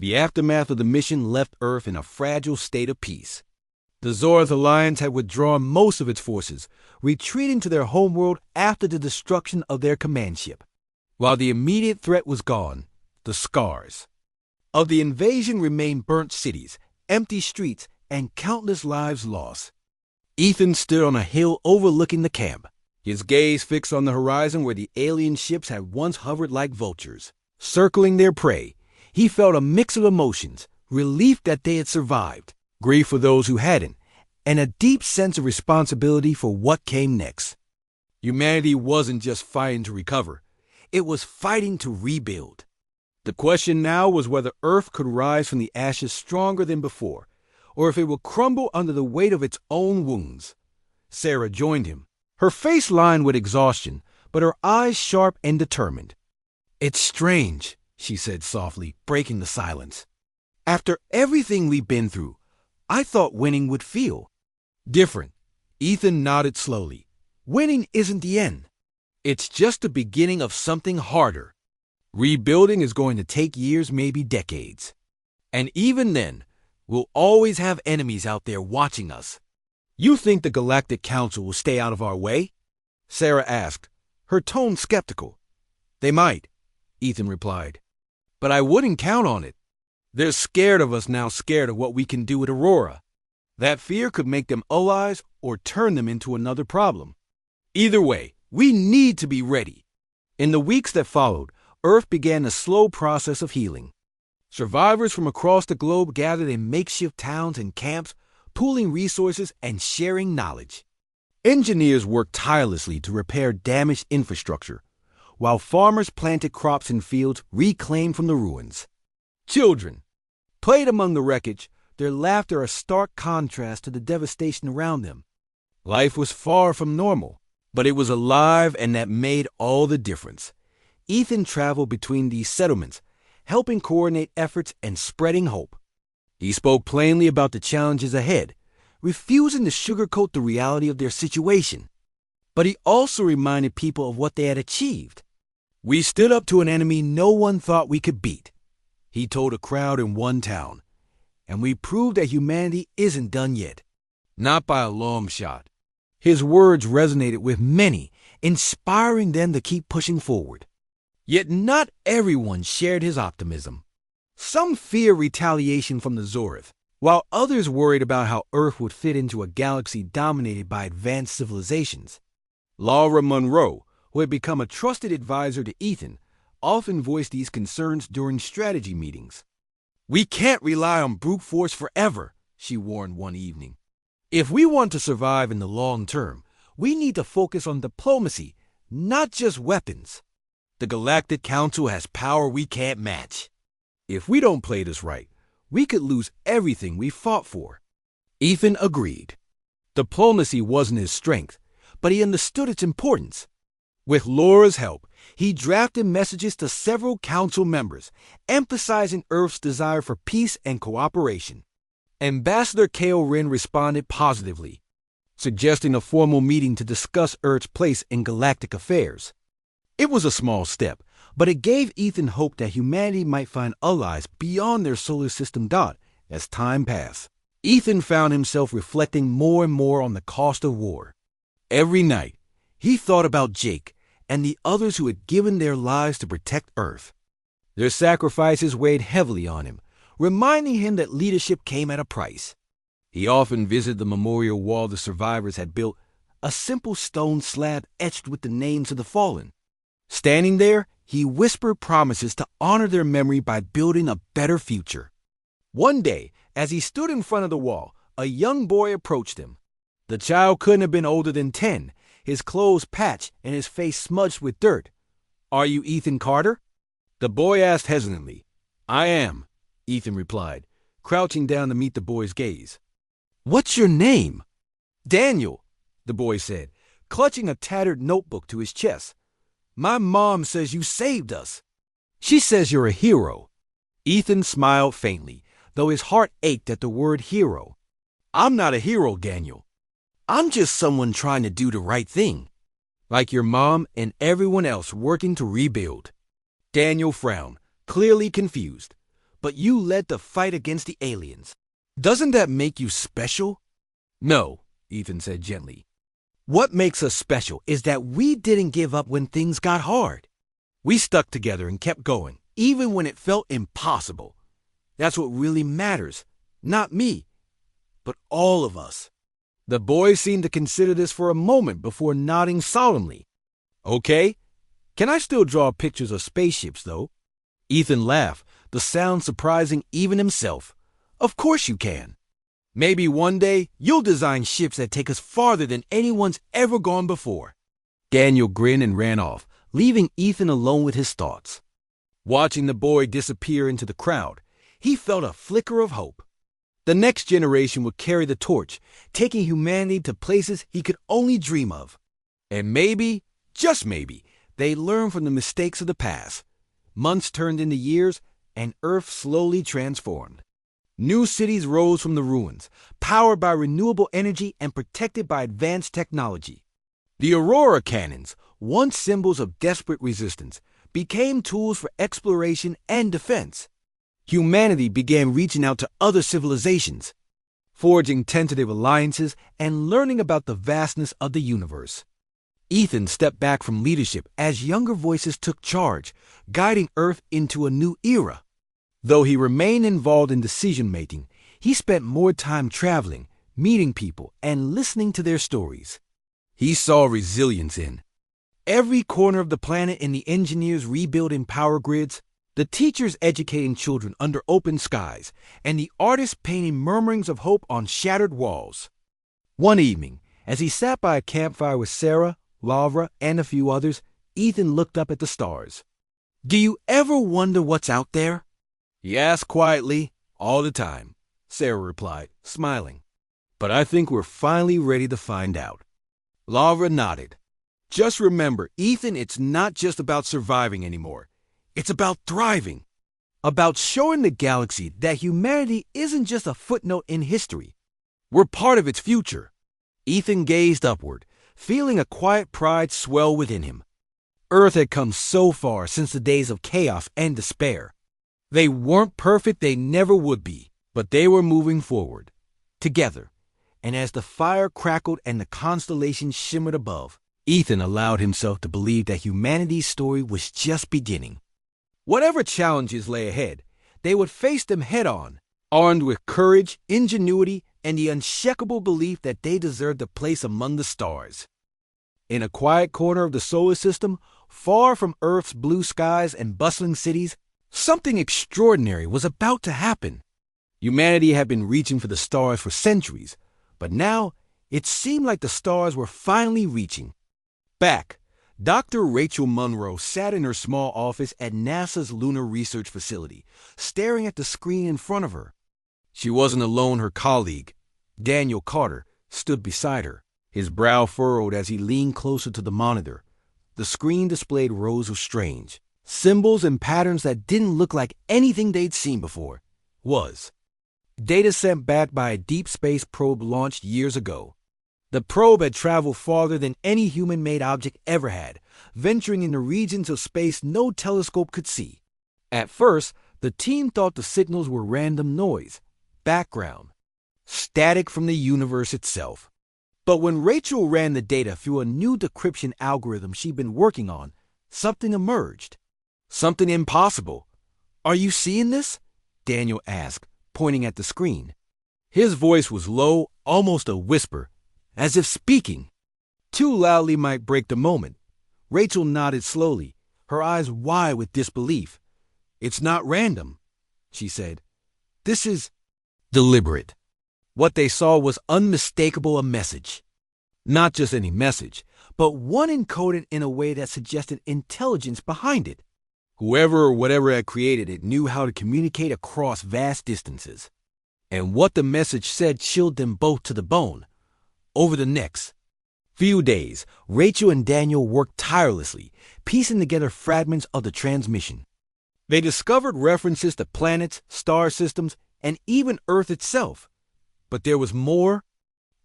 The aftermath of the mission left Earth in a fragile state of peace. The Zorth Alliance had withdrawn most of its forces, retreating to their homeworld after the destruction of their command ship. While the immediate threat was gone, the scars of the invasion remained: burnt cities, empty streets, and countless lives lost. Ethan stood on a hill overlooking the camp, his gaze fixed on the horizon where the alien ships had once hovered like vultures, circling their prey. He felt a mix of emotions: relief that they had survived, grief for those who hadn't, and a deep sense of responsibility for what came next. Humanity wasn't just fighting to recover, it was fighting to rebuild. The question now was whether Earth could rise from the ashes stronger than before, or if it would crumble under the weight of its own wounds. Sarah joined him, her face lined with exhaustion, but her eyes sharp and determined. "It's strange," she said softly, breaking the silence. "After everything we've been through, I thought winning would feel different." Ethan nodded slowly. "Winning isn't the end. It's just the beginning of something harder. Rebuilding is going to take years, maybe decades. And even then, we'll always have enemies out there watching us." "You think the Galactic Council will stay out of our way?" Sarah asked, her tone skeptical. "They might," Ethan replied. "But I wouldn't count on it. They're scared of us now, scared of what we can do with Aurora. That fear could make them allies or turn them into another problem. Either way, we need to be ready." In the weeks that followed, Earth began a slow process of healing. Survivors from across the globe gathered in makeshift towns and camps, pooling resources and sharing knowledge. Engineers worked tirelessly to repair damaged infrastructure, while farmers planted crops in fields reclaimed from the ruins. Children played among the wreckage, their laughter a stark contrast to the devastation around them. Life was far from normal, but it was alive, and that made all the difference. Ethan traveled between these settlements, helping coordinate efforts and spreading hope. He spoke plainly about the challenges ahead, refusing to sugarcoat the reality of their situation. But he also reminded people of what they had achieved. "We stood up to an enemy no one thought we could beat," he told a crowd in one town. "And we proved that humanity isn't done yet. Not by a long shot." His words resonated with many, inspiring them to keep pushing forward. Yet not everyone shared his optimism. Some feared retaliation from the Zorth, while others worried about how Earth would fit into a galaxy dominated by advanced civilizations. Laura Monroe, who had become a trusted advisor to Ethan, often voiced these concerns during strategy meetings. "We can't rely on brute force forever," she warned one evening. "If we want to survive in the long term, we need to focus on diplomacy, not just weapons. The Galactic Council has power we can't match. If we don't play this right, we could lose everything we fought for." Ethan agreed. Diplomacy wasn't his strength, but he understood its importance. With Laura's help, he drafted messages to several council members, emphasizing Earth's desire for peace and cooperation. Ambassador Kao Rin responded positively, suggesting a formal meeting to discuss Earth's place in galactic affairs. It was a small step, but it gave Ethan hope that humanity might find allies beyond their solar system dot as time passed. Ethan found himself reflecting more and more on the cost of war. Every night, he thought about Jake and the others who had given their lives to protect Earth. Their sacrifices weighed heavily on him, reminding him that leadership came at a price. He often visited the memorial wall the survivors had built, a simple stone slab etched with the names of the fallen. Standing there, he whispered promises to honor their memory by building a better future. One day, as he stood in front of the wall, a young boy approached him. The child couldn't have been older than 10, his clothes patched and his face smudged with dirt. "Are you Ethan Carter?" the boy asked hesitantly. "I am," Ethan replied, crouching down to meet the boy's gaze. "What's your name?" "Daniel," the boy said, clutching a tattered notebook to his chest. "My mom says you saved us. She says you're a hero." Ethan smiled faintly, though his heart ached at the word hero. "I'm not a hero, Daniel. I'm just someone trying to do the right thing, like your mom and everyone else working to rebuild." Daniel frowned, clearly confused, but you led the fight against the aliens. Doesn't that make you special? No, Ethan said gently. What makes us special is that we didn't give up when things got hard. We stuck together and kept going, even when it felt impossible. That's what really matters. Not me, but all of us. The boy seemed to consider this for a moment before nodding solemnly. Okay. Can I still draw pictures of spaceships, though? Ethan laughed, the sound surprising even himself. Of course you can. Maybe one day you'll design ships that take us farther than anyone's ever gone before. Daniel grinned and ran off, leaving Ethan alone with his thoughts. Watching the boy disappear into the crowd, he felt a flicker of hope. The next generation would carry the torch, taking humanity to places he could only dream of. And maybe, just maybe, they'd learn from the mistakes of the past. Months turned into years, and Earth slowly transformed. New cities rose from the ruins, powered by renewable energy and protected by advanced technology. The Aurora cannons, once symbols of desperate resistance, became tools for exploration and defense. Humanity began reaching out to other civilizations, forging tentative alliances and learning about the vastness of the universe. Ethan stepped back from leadership as younger voices took charge, guiding Earth into a new era. Though he remained involved in decision-making, he spent more time traveling, meeting people, and listening to their stories. He saw resilience in every corner of the planet, in the engineers rebuilding power grids, the teachers educating children under open skies, and the artists painting murmurings of hope on shattered walls. One evening, as he sat by a campfire with Sarah, Lavra, and a few others, Ethan looked up at the stars. Do you ever wonder what's out there? He asked quietly. All the time, Sarah replied, smiling. But I think we're finally ready to find out. Lavra nodded. Just remember, Ethan, it's not just about surviving anymore. It's about thriving. About showing the galaxy that humanity isn't just a footnote in history. We're part of its future. Ethan gazed upward, feeling a quiet pride swell within him. Earth had come so far since the days of chaos and despair. They weren't perfect, they never would be, but they were moving forward, together. And as the fire crackled and the constellations shimmered above, Ethan allowed himself to believe that humanity's story was just beginning. Whatever challenges lay ahead, they would face them head-on, armed with courage, ingenuity, and the unshakable belief that they deserved a place among the stars. In a quiet corner of the solar system, far from Earth's blue skies and bustling cities, something extraordinary was about to happen. Humanity had been reaching for the stars for centuries, but now it seemed like the stars were finally reaching. Back, Dr. Rachel Munro sat in her small office at NASA's Lunar Research Facility, staring at the screen in front of her. She wasn't alone. Her colleague, Daniel Carter, stood beside her, his brow furrowed as he leaned closer to the monitor. The screen displayed rows of strange symbols and patterns that didn't look like anything they'd seen before. Data sent back by a deep space probe launched years ago. The probe had traveled farther than any human-made object ever had, venturing into regions of space no telescope could see. At first, the team thought the signals were random noise, background, static from the universe itself. But when Rachel ran the data through a new decryption algorithm she'd been working on, something emerged. Something impossible. Are you seeing this? Daniel asked, pointing at the screen. His voice was low, almost a whisper, as if speaking too loudly might break the moment. Rachel nodded slowly, her eyes wide with disbelief. It's not random, she said. This is deliberate. What they saw was unmistakable, a message. Not just any message, but one encoded in a way that suggested intelligence behind it. Whoever or whatever had created it knew how to communicate across vast distances. And what the message said chilled them both to the bone. Over the next few days, Rachel and Daniel worked tirelessly, piecing together fragments of the transmission. They discovered references to planets, star systems, and even Earth itself. But there was more.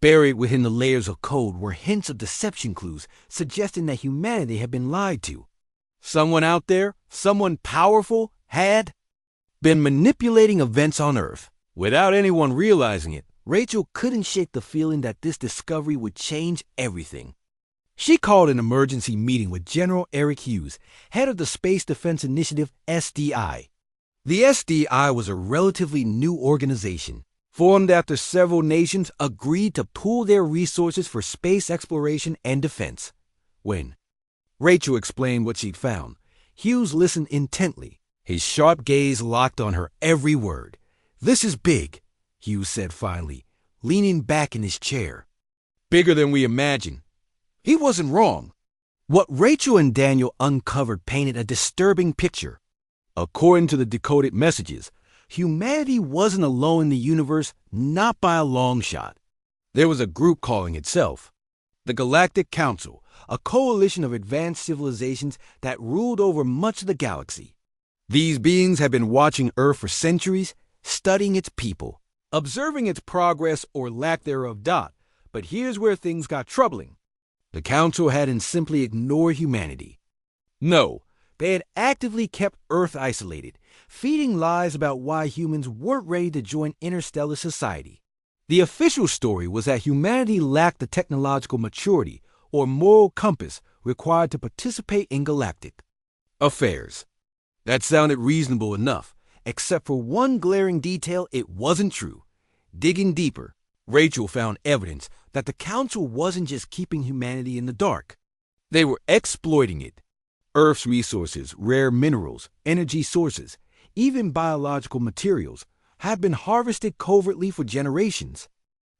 Buried within the layers of code were hints of deception clues suggesting that humanity had been lied to. Someone out there, someone powerful, had been manipulating events on Earth. Without anyone realizing it, Rachel couldn't shake the feeling that this discovery would change everything. She called an emergency meeting with General Eric Hughes, head of the Space Defense Initiative SDI. The SDI was a relatively new organization, formed after several nations agreed to pool their resources for space exploration and defense. When Rachel explained what she'd found, Hughes listened intently, his sharp gaze locked on her every word. "This is big," Hughes said finally, leaning back in his chair. "Bigger than we imagined." He wasn't wrong. What Rachel and Daniel uncovered painted a disturbing picture. According to the decoded messages, humanity wasn't alone in the universe, not by a long shot. There was a group calling itself the Galactic Council, a coalition of advanced civilizations that ruled over much of the galaxy. These beings had been watching Earth for centuries, studying its people, observing its progress or lack thereof. But here's where things got troubling. The Council hadn't simply ignored humanity. No, they had actively kept Earth isolated, feeding lies about why humans weren't ready to join interstellar society. The official story was that humanity lacked the technological maturity or moral compass required to participate in galactic affairs. That sounded reasonable enough, except for one glaring detail: it wasn't true. Digging deeper, Rachel found evidence that the Council wasn't just keeping humanity in the dark. They were exploiting it. Earth's resources, rare minerals, energy sources, even biological materials, had been harvested covertly for generations.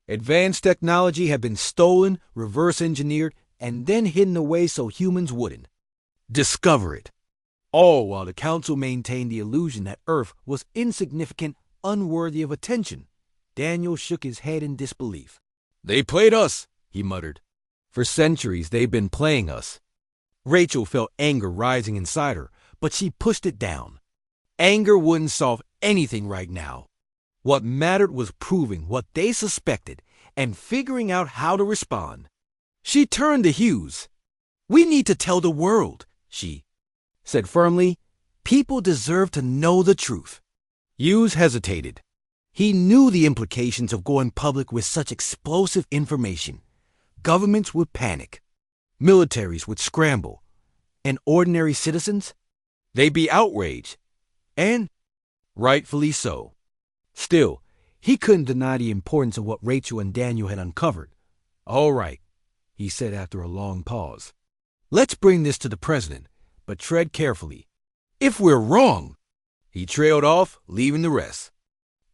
Advanced technology had been stolen, reverse-engineered, and then hidden away so humans wouldn't discover it. All while the Council maintained the illusion that Earth was insignificant, unworthy of attention. Daniel shook his head in disbelief. "They played us," he muttered. "For centuries they've been playing us." Rachel felt anger rising inside her, but she pushed it down. Anger wouldn't solve anything right now. What mattered was proving what they suspected and figuring out how to respond. She turned to Hughes. "We need to tell the world," she said firmly. "People deserve to know the truth." Hughes hesitated. He knew the implications of going public with such explosive information. Governments would panic. Militaries would scramble. And ordinary citizens? They'd be outraged. And rightfully so. Still, he couldn't deny the importance of what Rachel and Daniel had uncovered. "All right," he said after a long pause. "Let's bring this to the president, but tread carefully. If we're wrong—" He trailed off, leaving the rest.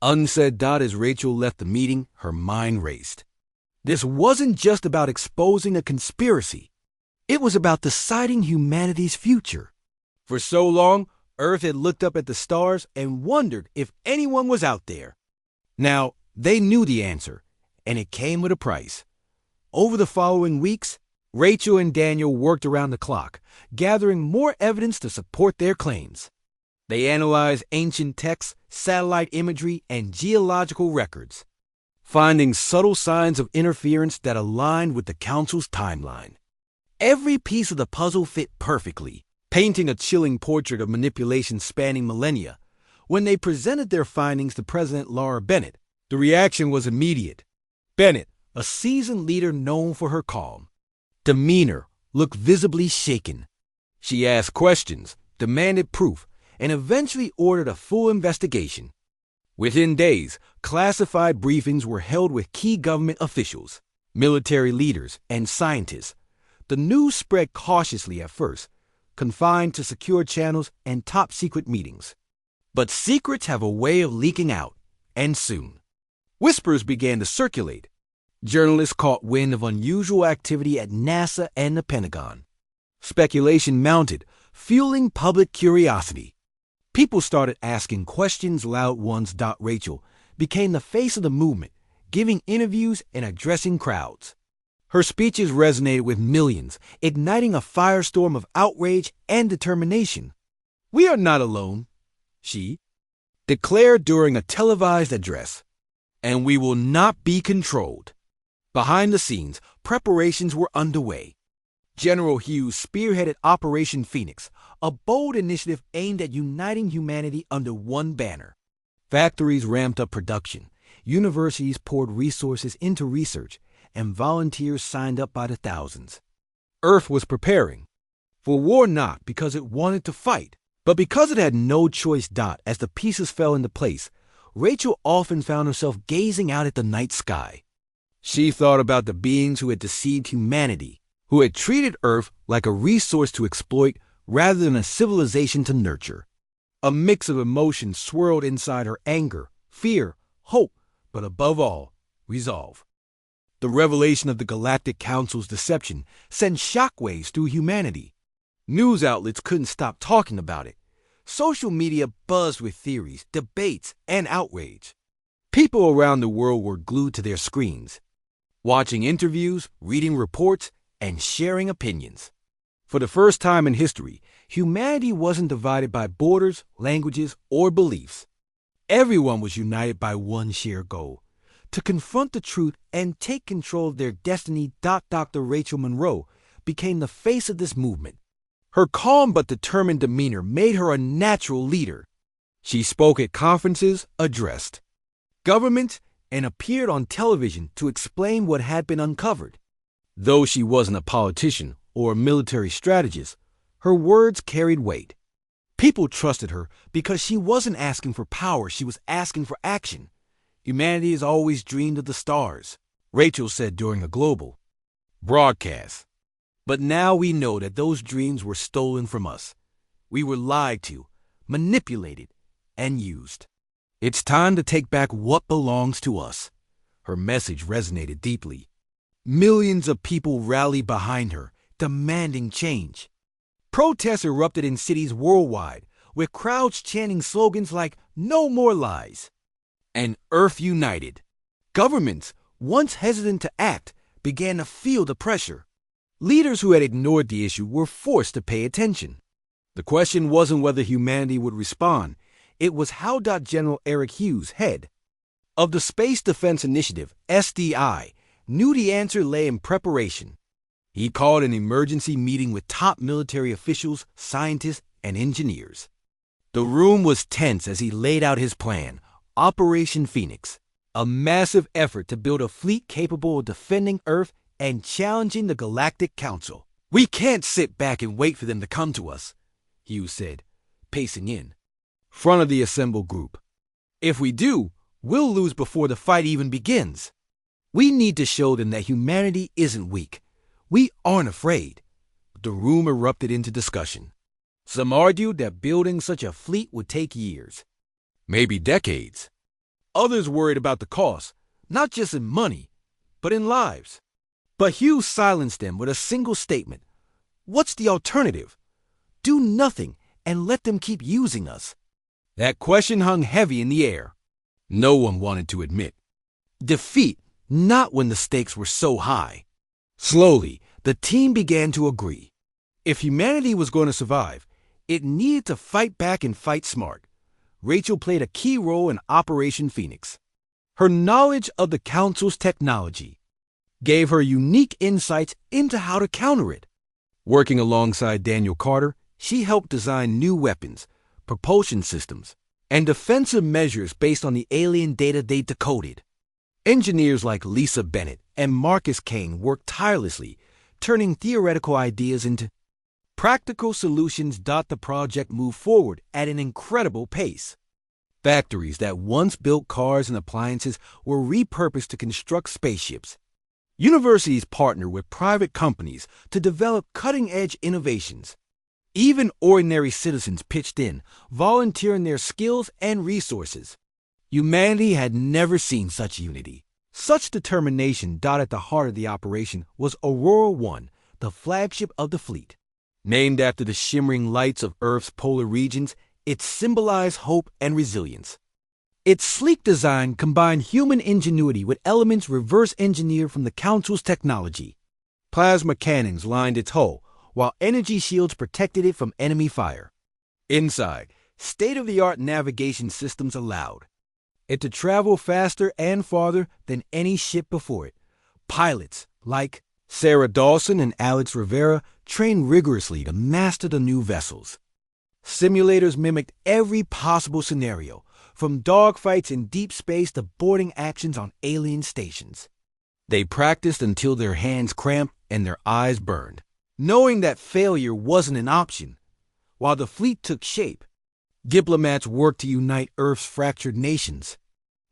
Unsaid as Rachel left the meeting, her mind raced. This wasn't just about exposing a conspiracy. It was about deciding humanity's future. For so long, Earth had looked up at the stars and wondered if anyone was out there. Now, they knew the answer, and it came with a price. Over the following weeks, Rachel and Daniel worked around the clock, gathering more evidence to support their claims. They analyzed ancient texts, satellite imagery, and geological records, finding subtle signs of interference that aligned with the Council's timeline. Every piece of the puzzle fit perfectly, painting a chilling portrait of manipulation spanning millennia. When they presented their findings to President Laura Bennett, the reaction was immediate. Bennett, a seasoned leader known for her calm demeanor, looked visibly shaken. She asked questions, demanded proof, and eventually ordered a full investigation. Within days, classified briefings were held with key government officials, military leaders, and scientists. The news spread cautiously at first, confined to secure channels and top-secret meetings. But secrets have a way of leaking out, and soon. Whispers began to circulate. Journalists caught wind of unusual activity at NASA and the Pentagon. Speculation mounted, fueling public curiosity. People started asking questions. Loud ones. Rachel became the face of the movement, giving interviews and addressing crowds. Her speeches resonated with millions, igniting a firestorm of outrage and determination. "We are not alone," she declared during a televised address, "and we will not be controlled." Behind the scenes, preparations were underway. General Hughes spearheaded Operation Phoenix, a bold initiative aimed at uniting humanity under one banner. Factories ramped up production, universities poured resources into research, and volunteers signed up by the thousands. Earth was preparing. For war not because it wanted to fight, but because it had no choice. As the pieces fell into place, Rachel often found herself gazing out at the night sky. She thought about the beings who had deceived humanity, who had treated Earth like a resource to exploit rather than a civilization to nurture. A mix of emotions swirled inside her: anger, fear, hope, but above all, resolve. The revelation of the Galactic Council's deception sent shockwaves through humanity. News outlets couldn't stop talking about it. Social media buzzed with theories, debates, and outrage. People around the world were glued to their screens, watching interviews, reading reports, and sharing opinions. For the first time in history, humanity wasn't divided by borders, languages, or beliefs. Everyone was united by one shared goal: to confront the truth and take control of their destiny. Dr. Rachel Monroe became the face of this movement. Her calm but determined demeanor made her a natural leader. She spoke at conferences, addressed governments, and appeared on television to explain what had been uncovered. Though she wasn't a politician or a military strategist, her words carried weight. People trusted her because she wasn't asking for power, she was asking for action. Humanity has always dreamed of the stars, Rachel said during a global broadcast. But now we know that those dreams were stolen from us. We were lied to, manipulated, and used. It's time to take back what belongs to us. Her message resonated deeply. Millions of people rallied behind her, demanding change. Protests erupted in cities worldwide, with crowds chanting slogans like "No more lies" and "Earth United." Governments, once hesitant to act, began to feel the pressure. Leaders who had ignored the issue were forced to pay attention. The question wasn't whether humanity would respond. It was how. General Eric Hughes, head of the Space Defense Initiative, SDI, knew the answer lay in preparation. He called an emergency meeting with top military officials, scientists, and engineers. The room was tense as he laid out his plan, Operation Phoenix, a massive effort to build a fleet capable of defending Earth and challenging the Galactic Council. "We can't sit back and wait for them to come to us," Hughes said, pacing in front of the assembled group. "If we do, we'll lose before the fight even begins. We need to show them that humanity isn't weak. We aren't afraid." The room erupted into discussion. Some argued that building such a fleet would take years, maybe decades. Others worried about the cost, not just in money, but in lives. But Hughes silenced them with a single statement: "What's the alternative? Do nothing and let them keep using us." That question hung heavy in the air. No one wanted to admit defeat, not when the stakes were so high. Slowly, the team began to agree. If humanity was going to survive, it needed to fight back and fight smart. Rachel played a key role in Operation Phoenix. Her knowledge of the Council's technology gave her unique insights into how to counter it. Working alongside Daniel Carter, she helped design new weapons, propulsion systems, and defensive measures based on the alien data they decoded. Engineers like Lisa Bennett and Marcus Kane worked tirelessly, turning theoretical ideas into practical solutions. The project moved forward at an incredible pace. Factories that once built cars and appliances were repurposed to construct spaceships. Universities partnered with private companies to develop cutting-edge innovations. Even ordinary citizens pitched in, volunteering their skills and resources. Humanity had never seen such unity, such determination. At the heart of the operation was Aurora 1, the flagship of the fleet. Named after the shimmering lights of Earth's polar regions, it symbolized hope and resilience. Its sleek design combined human ingenuity with elements reverse engineered from the Council's technology. Plasma cannons lined its hull, while energy shields protected it from enemy fire. Inside, state-of-the-art navigation systems allowed it to travel faster and farther than any ship before it. Pilots like Sarah Dawson and Alex Rivera trained rigorously to master the new vessels. Simulators mimicked every possible scenario, from dogfights in deep space to boarding actions on alien stations. They practiced until their hands cramped and their eyes burned, knowing that failure wasn't an option. While the fleet took shape, diplomats worked to unite Earth's fractured nations.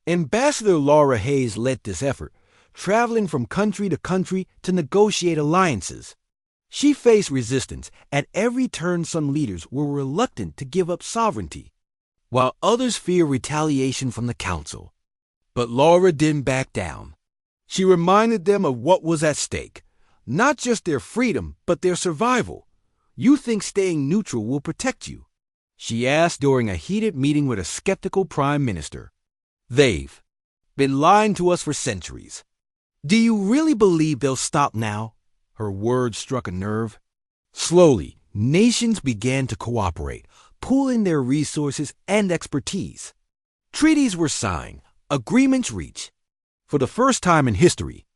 Ambassador Laura Hayes led this effort, traveling from country to country to negotiate alliances. She faced resistance. At every turn, some leaders were reluctant to give up sovereignty, while others feared retaliation from the Council. But Laura didn't back down. She reminded them of what was at stake, not just their freedom, but their survival. "You think staying neutral will protect you?" she asked during a heated meeting with a skeptical prime minister. "They've been lying to us for centuries. Do you really believe they'll stop now?" Her words struck a nerve. Slowly, nations began to cooperate, pooling their resources and expertise. Treaties were signed, agreements reached. For the first time in history,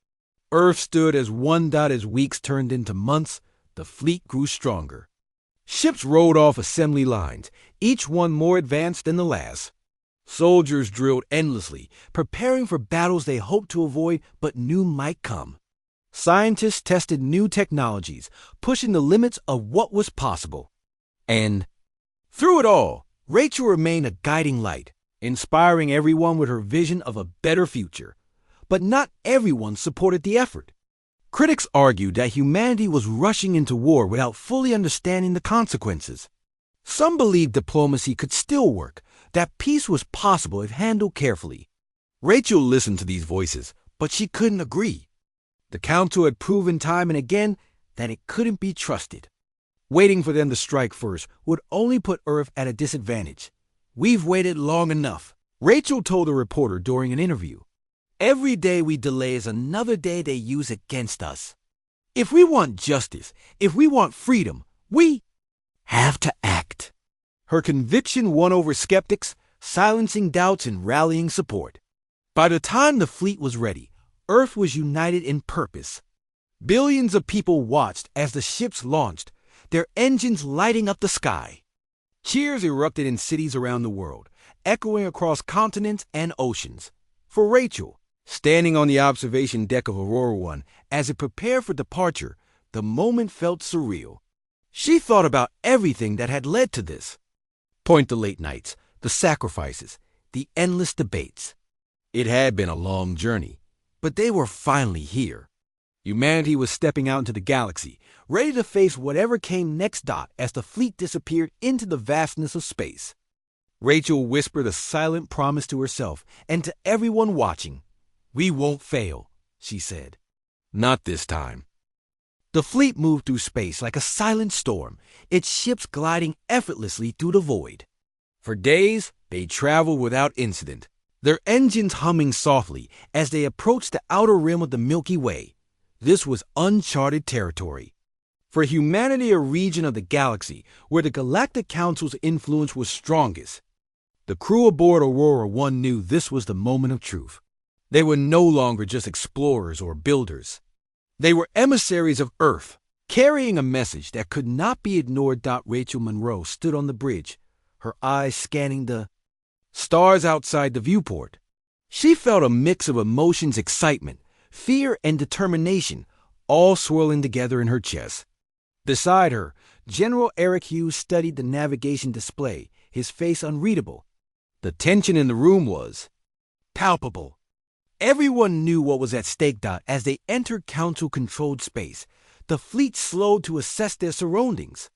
Earth stood as one. As weeks turned into months, the fleet grew stronger. Ships rolled off assembly lines, each one more advanced than the last. Soldiers drilled endlessly, preparing for battles they hoped to avoid but knew might come. Scientists tested new technologies, pushing the limits of what was possible. And through it all, Rachel remained a guiding light, inspiring everyone with her vision of a better future. But not everyone supported the effort. Critics argued that humanity was rushing into war without fully understanding the consequences. Some believed diplomacy could still work, that peace was possible if handled carefully. Rachel listened to these voices, but she couldn't agree. The Council had proven time and again that it couldn't be trusted. Waiting for them to strike first would only put Earth at a disadvantage. "We've waited long enough," Rachel told a reporter during an interview. "Every day we delay is another day they use against us. If we want justice, if we want freedom, we have to act." Her conviction won over skeptics, silencing doubts and rallying support. By the time the fleet was ready, Earth was united in purpose. Billions of people watched as the ships launched, their engines lighting up the sky. Cheers erupted in cities around the world, echoing across continents and oceans. For Rachel, standing on the observation deck of Aurora 1 as it prepared for departure, the moment felt surreal. She thought about everything that had led to this. Point the late nights, the sacrifices, the endless debates. It had been a long journey, but they were finally here. Humanity was stepping out into the galaxy, ready to face whatever came next. As the fleet disappeared into the vastness of space, Rachel whispered a silent promise to herself and to everyone watching. "We won't fail," she said. "Not this time." The fleet moved through space like a silent storm, its ships gliding effortlessly through the void. For days, they traveled without incident, their engines humming softly as they approached the outer rim of the Milky Way. This was uncharted territory. For humanity, a region of the galaxy where the Galactic Council's influence was strongest. The crew aboard Aurora 1 knew this was the moment of truth. They were no longer just explorers or builders. They were emissaries of Earth, carrying a message that could not be ignored. Rachel Monroe stood on the bridge, her eyes scanning the stars outside the viewport. She felt a mix of emotions: excitement, fear, and determination, all swirling together in her chest. Beside her, General Eric Hughes studied the navigation display, his face unreadable. The tension in the room was palpable. Everyone knew what was at stake. As they entered Council-controlled space, the fleet slowed to assess their surroundings.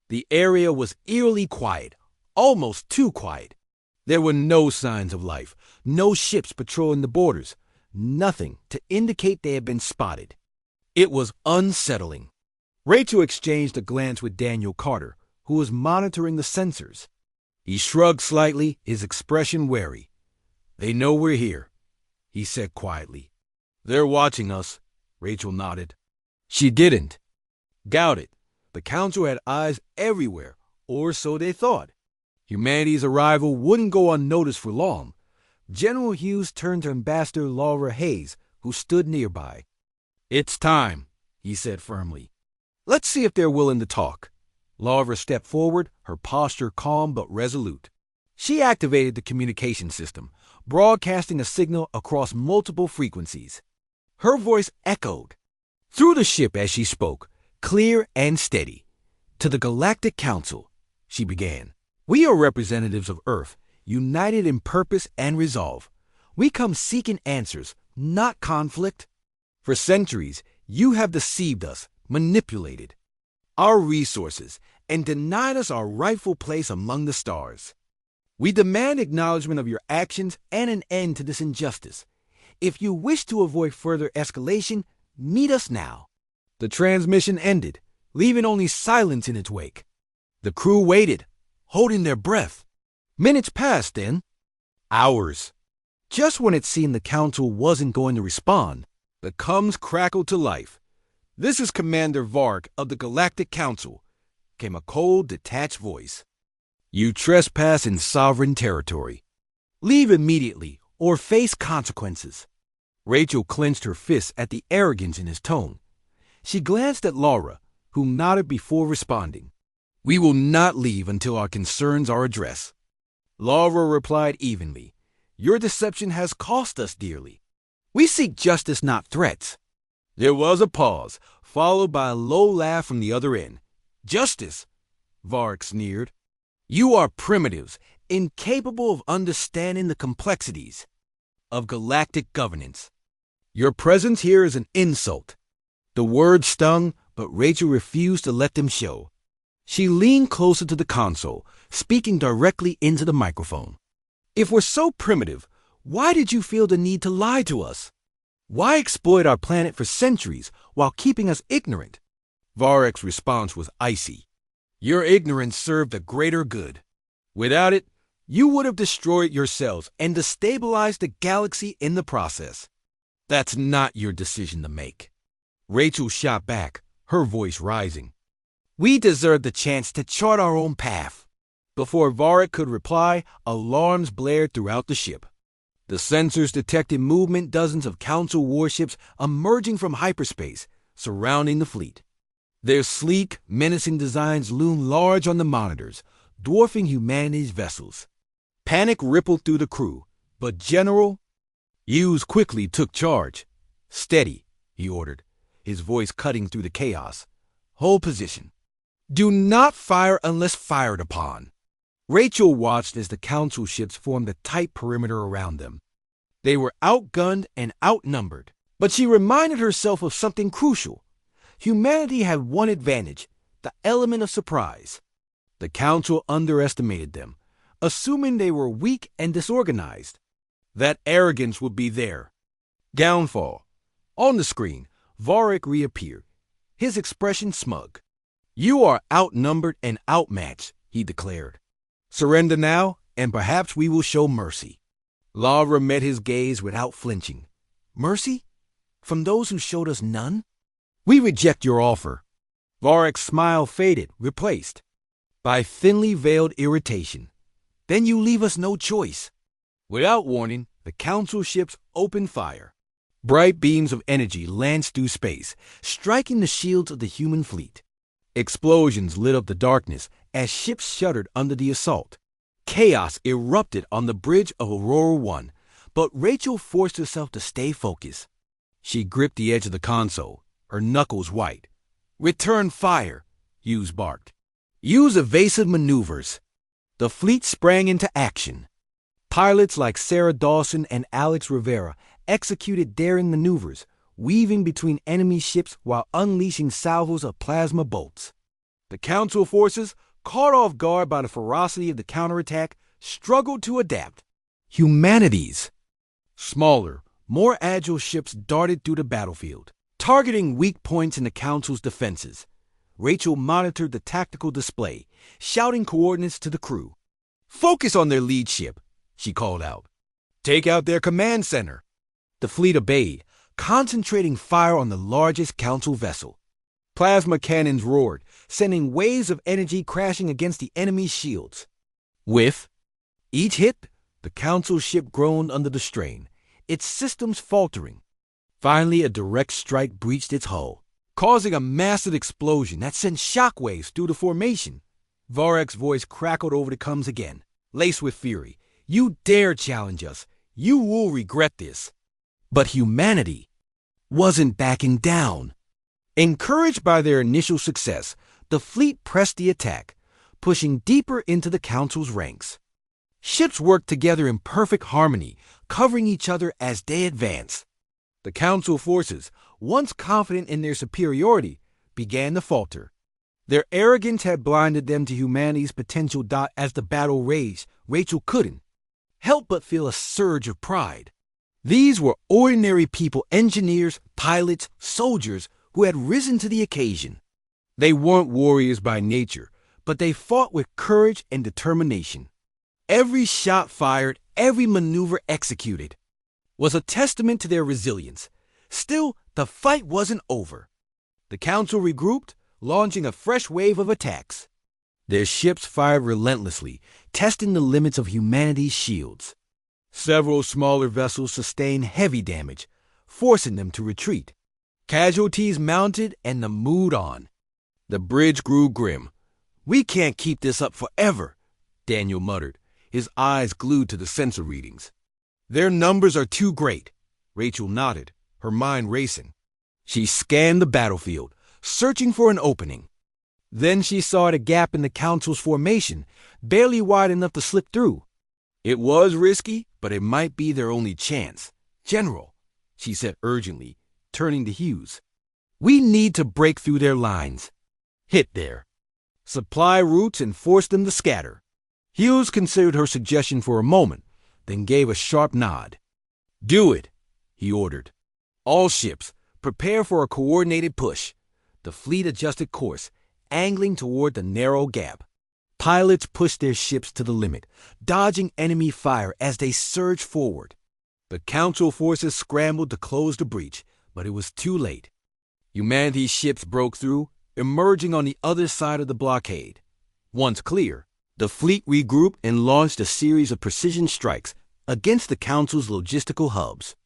The area was eerily quiet, almost too quiet. There were no signs of life, no ships patrolling the borders, nothing to indicate they had been spotted. It was unsettling. Rachel exchanged a glance with Daniel Carter, who was monitoring the sensors. He shrugged slightly, his expression wary. "They know we're here," he said quietly. "They're watching us," Rachel nodded. She didn't doubt it. The Council had eyes everywhere, or so they thought. Humanity's arrival wouldn't go unnoticed for long. General Hughes turned to Ambassador Laura Hayes, who stood nearby. "It's time," he said firmly. Let's see if they're willing to talk. Laura stepped forward, her posture calm but resolute. She activated the communication system, broadcasting a signal across multiple frequencies. Her voice echoed through the ship as she spoke, clear and steady. To the Galactic Council, she began. We are representatives of Earth, united in purpose and resolve. We come seeking answers, not conflict. For centuries, you have deceived us, manipulated our resources, and denied us our rightful place among the stars. We demand acknowledgement of your actions and an end to this injustice. If you wish to avoid further escalation, meet us now. The transmission ended, leaving only silence in its wake. The crew waited, holding their breath. Minutes passed then. Hours. Just when it seemed the council wasn't going to respond, the comms crackled to life. This is Commander Vark of the Galactic Council, came a cold, detached voice. You trespass in sovereign territory. Leave immediately or face consequences. Rachel clenched her fists at the arrogance in his tone. She glanced at Laura, who nodded before responding. We will not leave until our concerns are addressed. Laura replied evenly. Your deception has cost us dearly. We seek justice, not threats. There was a pause, followed by a low laugh from the other end. Justice, Vark sneered. You are primitives, incapable of understanding the complexities of galactic governance. Your presence here is an insult. The words stung, but Rachel refused to let them show. She leaned closer to the console, speaking directly into the microphone. If we're so primitive, why did you feel the need to lie to us? Why exploit our planet for centuries while keeping us ignorant? Varek's response was icy. Your ignorance served a greater good. Without it, you would have destroyed yourselves and destabilized the galaxy in the process. That's not your decision to make. Rachel shot back, her voice rising. We deserve the chance to chart our own path. Before Varek could reply, alarms blared throughout the ship. The sensors detected movement dozens of Council warships emerging from hyperspace, surrounding the fleet. Their sleek, menacing designs loomed large on the monitors, dwarfing humanity's vessels. Panic rippled through the crew, but General Hughes quickly took charge. Steady, he ordered, his voice cutting through the chaos. Hold position. Do not fire unless fired upon. Rachel watched as the Council ships formed a tight perimeter around them. They were outgunned and outnumbered, but she reminded herself of something crucial. Humanity had one advantage, the element of surprise. The Council underestimated them, assuming they were weak and disorganized. That arrogance would be their downfall. On the screen, Varek reappeared, his expression smug. You are outnumbered and outmatched, he declared. Surrender now, and perhaps we will show mercy. Laura met his gaze without flinching. Mercy? From those who showed us none? We reject your offer. Varek's smile faded, replaced by thinly veiled irritation. Then you leave us no choice. Without warning, the Council ships opened fire. Bright beams of energy lanced through space, striking the shields of the human fleet. Explosions lit up the darkness as ships shuddered under the assault. Chaos erupted on the bridge of Aurora 1, but Rachel forced herself to stay focused. She gripped the edge of the console, her knuckles white. Return fire, Hughes barked. Use evasive maneuvers. The fleet sprang into action. Pilots like Sarah Dawson and Alex Rivera executed daring maneuvers, weaving between enemy ships while unleashing salvos of plasma bolts. The Council forces, caught off guard by the ferocity of the counterattack, struggled to adapt. Humanity's smaller, more agile ships darted through the battlefield, targeting weak points in the Council's defenses. Rachel monitored the tactical display, shouting coordinates to the crew. Focus on their lead ship, she called out. Take out their command center. The fleet obeyed, concentrating fire on the largest Council vessel. Plasma cannons roared, sending waves of energy crashing against the enemy's shields. With each hit, the Council ship groaned under the strain, its systems faltering. Finally, a direct strike breached its hull. causing a massive explosion that sent shockwaves through the formation. Varek's voice crackled over the comms again, laced with fury. You dare challenge us. You will regret this. But humanity wasn't backing down. Encouraged by their initial success, the fleet pressed the attack, pushing deeper into the Council's ranks. Ships worked together in perfect harmony, covering each other as they advanced. The Council forces, once confident in their superiority, began to falter. Their arrogance had blinded them to humanity's potential. As the battle raged, Rachel couldn't help but feel a surge of pride. These were ordinary people, engineers, pilots, soldiers who had risen to the occasion. They weren't warriors by nature, but they fought with courage and determination. Every shot fired, every maneuver executed, was a testament to their resilience. Still, the fight wasn't over. The Council regrouped, launching a fresh wave of attacks. Their ships fired relentlessly, testing the limits of humanity's shields. Several smaller vessels sustained heavy damage, forcing them to retreat. Casualties mounted and the mood on. The bridge grew grim. We can't keep this up forever, Daniel muttered, his eyes glued to the sensor readings. Their numbers are too great. Rachel nodded, her mind racing. She scanned the battlefield, searching for an opening. Then she saw a gap in the Council's formation, barely wide enough to slip through. It was risky, but it might be their only chance. General, she said urgently, turning to Hughes. We need to break through their lines. Hit there. Supply routes and force them to scatter. Hughes considered her suggestion for a moment, then gave a sharp nod. Do it, he ordered. All ships, prepare for a coordinated push. The fleet adjusted course, angling toward the narrow gap. Pilots pushed their ships to the limit, dodging enemy fire as they surged forward. The Council forces scrambled to close the breach, but it was too late. Humanity's ships broke through, emerging on the other side of the blockade. Once clear, the fleet regrouped and launched a series of precision strikes against the Council's logistical hubs.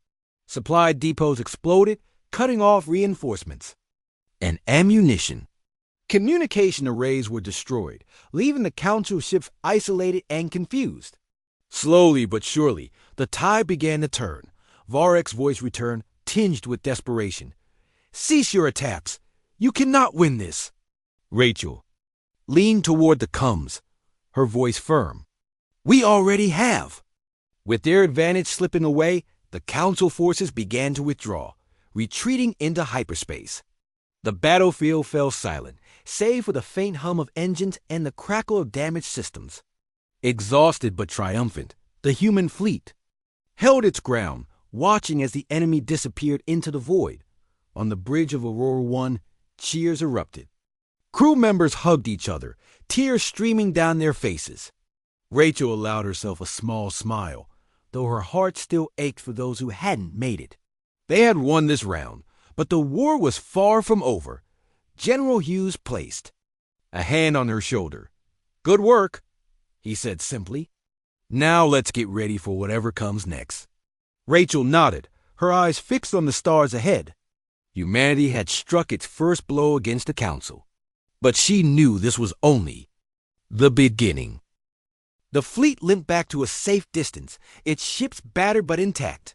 Supply depots exploded, cutting off reinforcements and ammunition. Communication arrays were destroyed, leaving the Council ships isolated and confused. Slowly but surely, the tide began to turn. Varek's voice returned, tinged with desperation. Cease your attacks. You cannot win this. Rachel leaned toward the comms, her voice firm. We already have. With their advantage slipping away, the Council forces began to withdraw, retreating into hyperspace. The battlefield fell silent, save for the faint hum of engines and the crackle of damaged systems. Exhausted but triumphant, the human fleet held its ground, watching as the enemy disappeared into the void. On the bridge of Aurora 1, cheers erupted. Crew members hugged each other, tears streaming down their faces. Rachel allowed herself a small smile, though her heart still ached for those who hadn't made it. They had won this round, but the war was far from over. General Hughes placed a hand on her shoulder. Good work, he said simply. Now let's get ready for whatever comes next. Rachel nodded, her eyes fixed on the stars ahead. Humanity had struck its first blow against the Council, but she knew this was only the beginning. The fleet limped back to a safe distance, its ships battered but intact.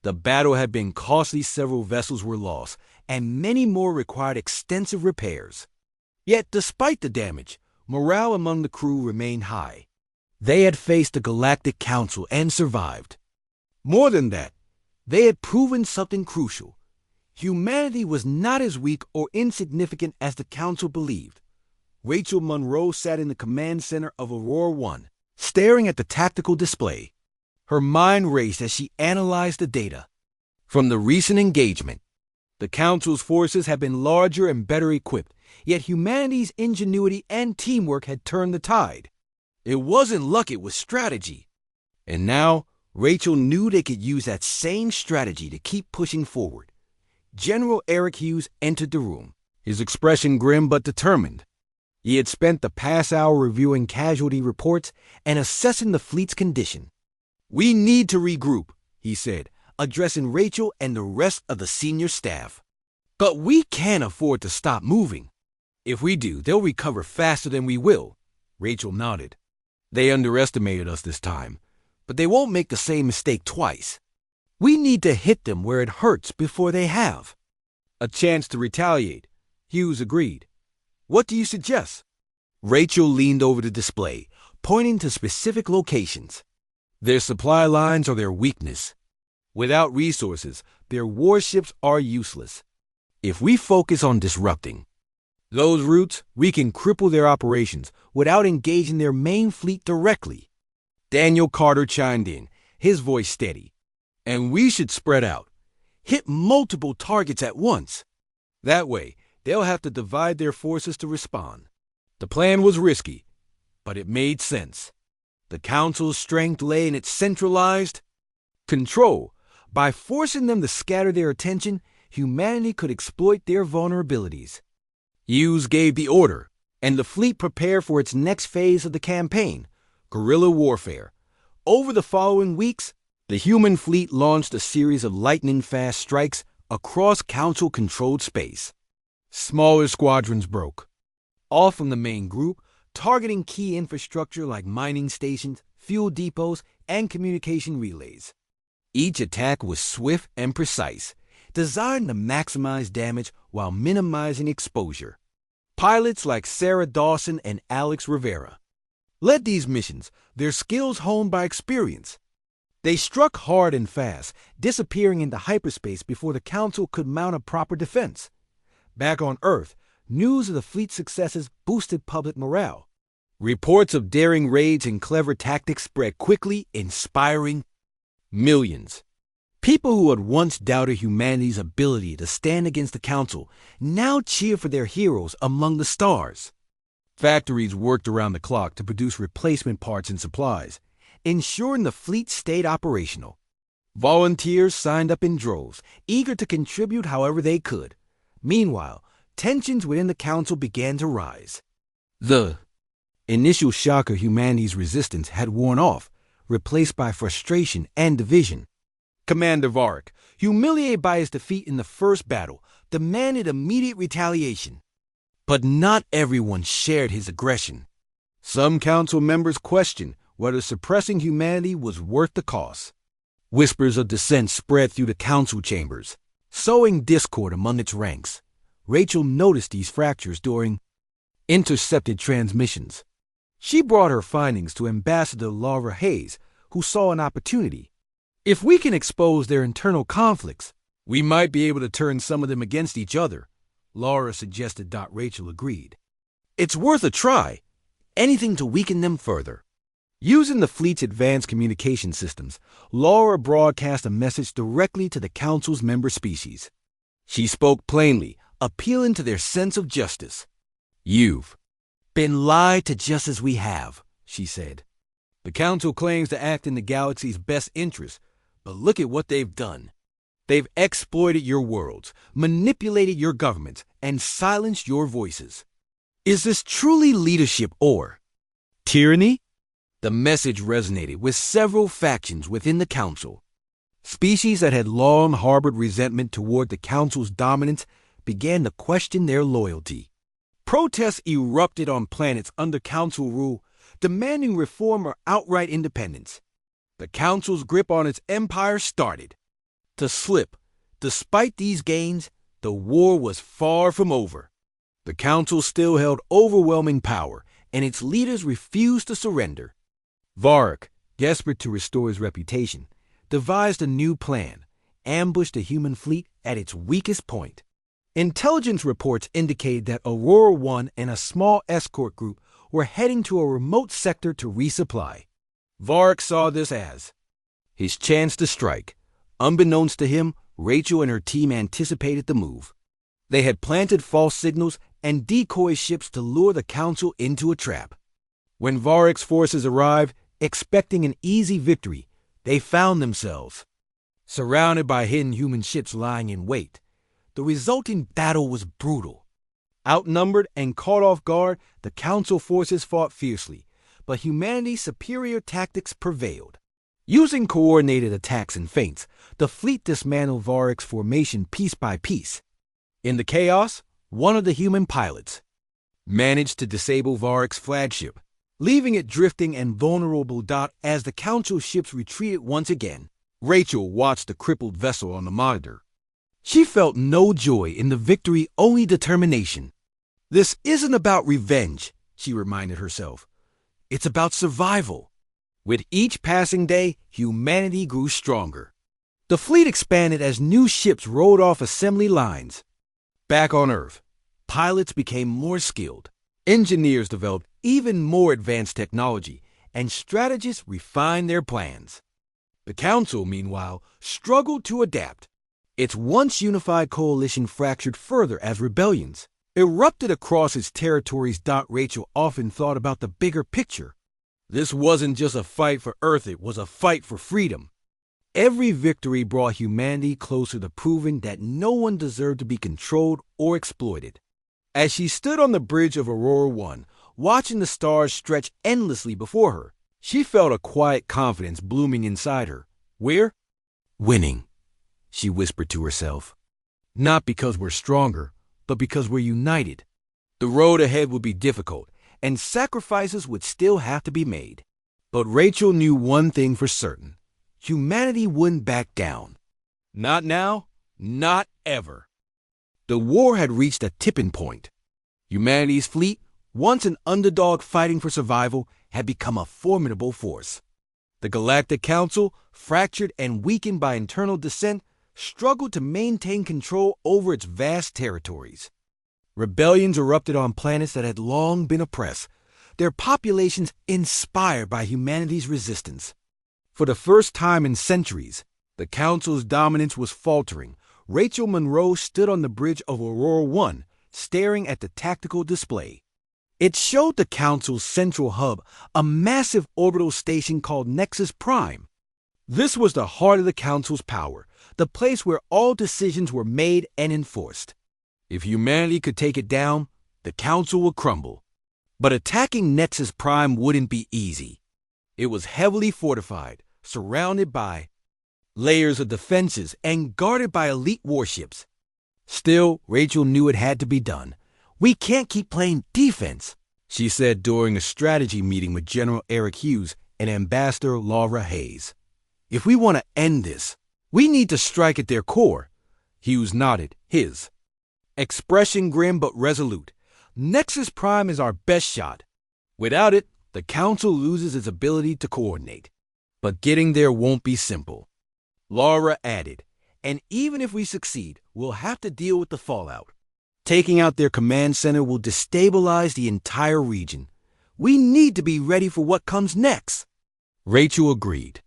The battle had been costly, several vessels were lost, and many more required extensive repairs. Yet, despite the damage, morale among the crew remained high. They had faced the Galactic Council and survived. More than that, they had proven something crucial. Humanity was not as weak or insignificant as the Council believed. Rachel Monroe sat in the command center of Aurora 1, staring at the tactical display. Her mind raced as she analyzed the data. From the recent engagement, the Council's forces had been larger and better equipped, yet humanity's ingenuity and teamwork had turned the tide. It wasn't luck, it was strategy. And now, Rachel knew they could use that same strategy to keep pushing forward. General Eric Hughes entered the room, his expression grim but determined. He had spent the past hour reviewing casualty reports and assessing the fleet's condition. We need to regroup, he said, addressing Rachel and the rest of the senior staff. But we can't afford to stop moving. If we do, they'll recover faster than we will. Rachel nodded. They underestimated us this time, but they won't make the same mistake twice. We need to hit them where it hurts before they have a chance to retaliate. Hughes agreed. What do you suggest? Rachel leaned over the display, pointing to specific locations. Their supply lines are their weakness. Without resources, their warships are useless. If we focus on disrupting those routes, we can cripple their operations without engaging their main fleet directly. Daniel Carter chimed in, his voice steady. And we should spread out. Hit multiple targets at once. That way, they'll have to divide their forces to respond. The plan was risky, but it made sense. The Council's strength lay in its centralized control. By forcing them to scatter their attention, humanity could exploit their vulnerabilities. Hughes gave the order, and the fleet prepared for its next phase of the campaign, guerrilla warfare. Over the following weeks, the human fleet launched a series of lightning-fast strikes across Council-controlled space. Smaller squadrons broke off from the main group, targeting key infrastructure like mining stations, fuel depots, and communication relays. Each attack was swift and precise, designed to maximize damage while minimizing exposure. Pilots like Sarah Dawson and Alex Rivera led these missions, their skills honed by experience. They struck hard and fast, disappearing into hyperspace before the Council could mount a proper defense. Back on Earth, news of the fleet's successes boosted public morale. Reports of daring raids and clever tactics spread quickly, inspiring millions. People who had once doubted humanity's ability to stand against the Council now cheered for their heroes among the stars. Factories worked around the clock to produce replacement parts and supplies, ensuring the fleet stayed operational. Volunteers signed up in droves, eager to contribute however they could. Meanwhile, tensions within the Council began to rise. The initial shock of humanity's resistance had worn off, replaced by frustration and division. Commander Varric, humiliated by his defeat in the first battle, demanded immediate retaliation. But not everyone shared his aggression. Some Council members questioned whether suppressing humanity was worth the cost. Whispers of dissent spread through the Council chambers, sowing discord among its ranks. Rachel noticed these fractures during intercepted transmissions. She brought her findings to Ambassador Laura Hayes, who saw an opportunity. If we can expose their internal conflicts, we might be able to turn some of them against each other, Laura suggested. Rachel agreed. It's worth a try. Anything to weaken them further. Using the fleet's advanced communication systems, Laura broadcast a message directly to the Council's member species. She spoke plainly, appealing to their sense of justice. You've been lied to just as we have, she said. The Council claims to act in the galaxy's best interest, but look at what they've done. They've exploited your worlds, manipulated your governments, and silenced your voices. Is this truly leadership or tyranny? The message resonated with several factions within the Council. Species that had long harbored resentment toward the Council's dominance began to question their loyalty. Protests erupted on planets under Council rule, demanding reform or outright independence. The Council's grip on its empire started to slip. Despite these gains, the war was far from over. The Council still held overwhelming power, and its leaders refused to surrender. Varric, desperate to restore his reputation, devised a new plan, ambushed the human fleet at its weakest point. Intelligence reports indicated that Aurora 1 and a small escort group were heading to a remote sector to resupply. Varric saw this as his chance to strike. Unbeknownst to him, Rachel and her team anticipated the move. They had planted false signals and decoy ships to lure the Council into a trap. When Varric's forces arrived, expecting an easy victory, they found themselves surrounded by hidden human ships lying in wait. The resulting battle was brutal. Outnumbered and caught off guard, the Council forces fought fiercely, but humanity's superior tactics prevailed. Using coordinated attacks and feints, the fleet dismantled Varric's formation piece by piece. In the chaos, one of the human pilots managed to disable Varroc's flagship, leaving it drifting and vulnerable. As the Council ships retreated once again, Rachel watched the crippled vessel on the monitor. She felt no joy in the victory, only determination. This isn't about revenge, she reminded herself. It's about survival. With each passing day, humanity grew stronger. The fleet expanded as new ships rolled off assembly lines. Back on Earth, pilots became more skilled. Engineers developed even more advanced technology, and strategists refined their plans. The Council, meanwhile, struggled to adapt. Its once unified coalition fractured further as rebellions erupted across its territories. Rachel often thought about the bigger picture. This wasn't just a fight for Earth, it was a fight for freedom. Every victory brought humanity closer to proving that no one deserved to be controlled or exploited. As she stood on the bridge of Aurora 1, watching the stars stretch endlessly before her, she felt a quiet confidence blooming inside her. We're winning, she whispered to herself. Not because we're stronger, but because we're united. The road ahead would be difficult, and sacrifices would still have to be made. But Rachel knew one thing for certain. Humanity wouldn't back down. Not now, not ever. The war had reached a tipping point. Humanity's fleet, once an underdog fighting for survival, had become a formidable force. The Galactic Council, fractured and weakened by internal dissent, struggled to maintain control over its vast territories. Rebellions erupted on planets that had long been oppressed, their populations inspired by humanity's resistance. For the first time in centuries, the Council's dominance was faltering. Rachel Monroe stood on the bridge of Aurora 1, staring at the tactical display. It showed the Council's central hub, a massive orbital station called Nexus Prime. This was the heart of the Council's power, the place where all decisions were made and enforced. If humanity could take it down, the Council would crumble. But attacking Nexus Prime wouldn't be easy. It was heavily fortified, surrounded by layers of defenses and guarded by elite warships. Still, Rachel knew it had to be done. We can't keep playing defense, she said during a strategy meeting with General Eric Hughes and Ambassador Laura Hayes. If we want to end this, we need to strike at their core. Hughes nodded, his expression grim but resolute. Nexus Prime is our best shot. Without it, the Council loses its ability to coordinate. But getting there won't be simple. Laura added, and even if we succeed, we'll have to deal with the fallout. Taking out their command center will destabilize the entire region. We need to be ready for what comes next. Rachel agreed.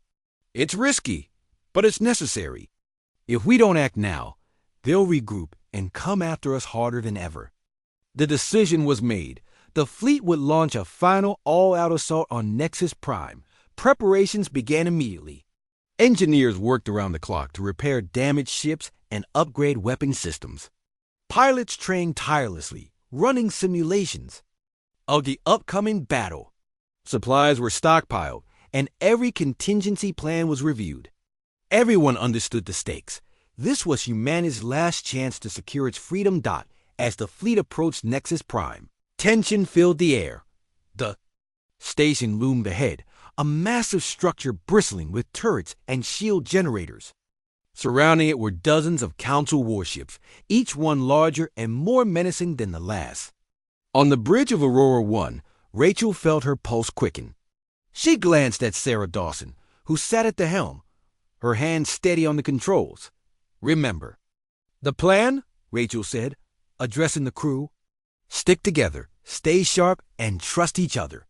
It's risky, but it's necessary. If we don't act now, they'll regroup and come after us harder than ever. The decision was made. The fleet would launch a final all-out assault on Nexus Prime. Preparations began immediately. Engineers worked around the clock to repair damaged ships and upgrade weapon systems. Pilots trained tirelessly, running simulations of the upcoming battle. Supplies were stockpiled, and every contingency plan was reviewed. Everyone understood the stakes. This was humanity's last chance to secure its freedom. As the fleet approached Nexus Prime, tension filled the air. The station loomed ahead, a massive structure bristling with turrets and shield generators. Surrounding it were dozens of Council warships, each one larger and more menacing than the last. On the bridge of Aurora 1, Rachel felt her pulse quicken. She glanced at Sarah Dawson, who sat at the helm, her hand steady on the controls. Remember, the plan, Rachel said, addressing the crew. Stick together, stay sharp, and trust each other.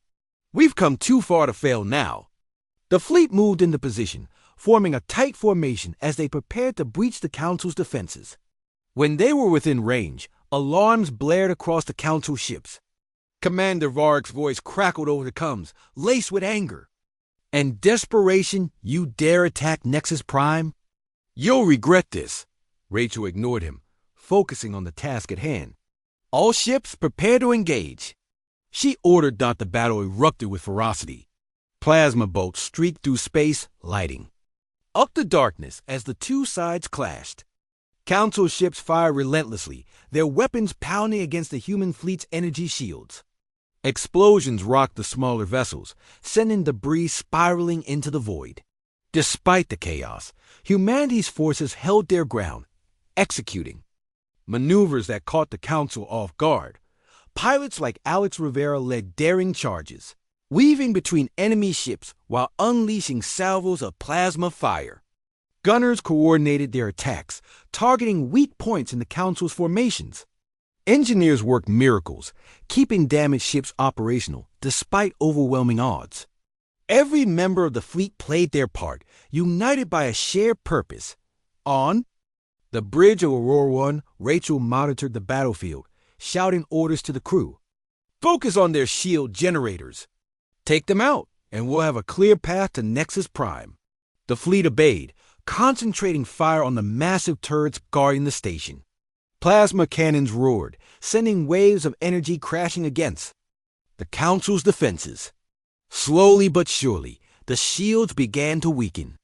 We've come too far to fail now. The fleet moved into position, forming a tight formation as they prepared to breach the Council's defenses. When they were within range, alarms blared across the Council ships. Commander Varroc's voice crackled over the comms, laced with anger. And desperation, you dare attack Nexus Prime? You'll regret this. Rachel ignored him, focusing on the task at hand. All ships prepare to engage. She ordered. The battle erupted with ferocity. Plasma bolts streaked through space, lighting up the darkness as the two sides clashed. Council ships fire relentlessly, their weapons pounding against the human fleet's energy shields. Explosions rocked the smaller vessels, sending debris spiraling into the void. Despite the chaos, humanity's forces held their ground, executing maneuvers that caught the Council off guard. Pilots like Alex Rivera led daring charges, weaving between enemy ships while unleashing salvos of plasma fire. Gunners coordinated their attacks, targeting weak points in the Council's formations. Engineers worked miracles, keeping damaged ships operational despite overwhelming odds. Every member of the fleet played their part, united by a shared purpose. On the bridge of Aurora 1, Rachel monitored the battlefield, shouting orders to the crew. Focus on their shield generators. Take them out, and we'll have a clear path to Nexus Prime. The fleet obeyed, concentrating fire on the massive turrets guarding the station. Plasma cannons roared, sending waves of energy crashing against the Council's defenses. Slowly but surely, the shields began to weaken.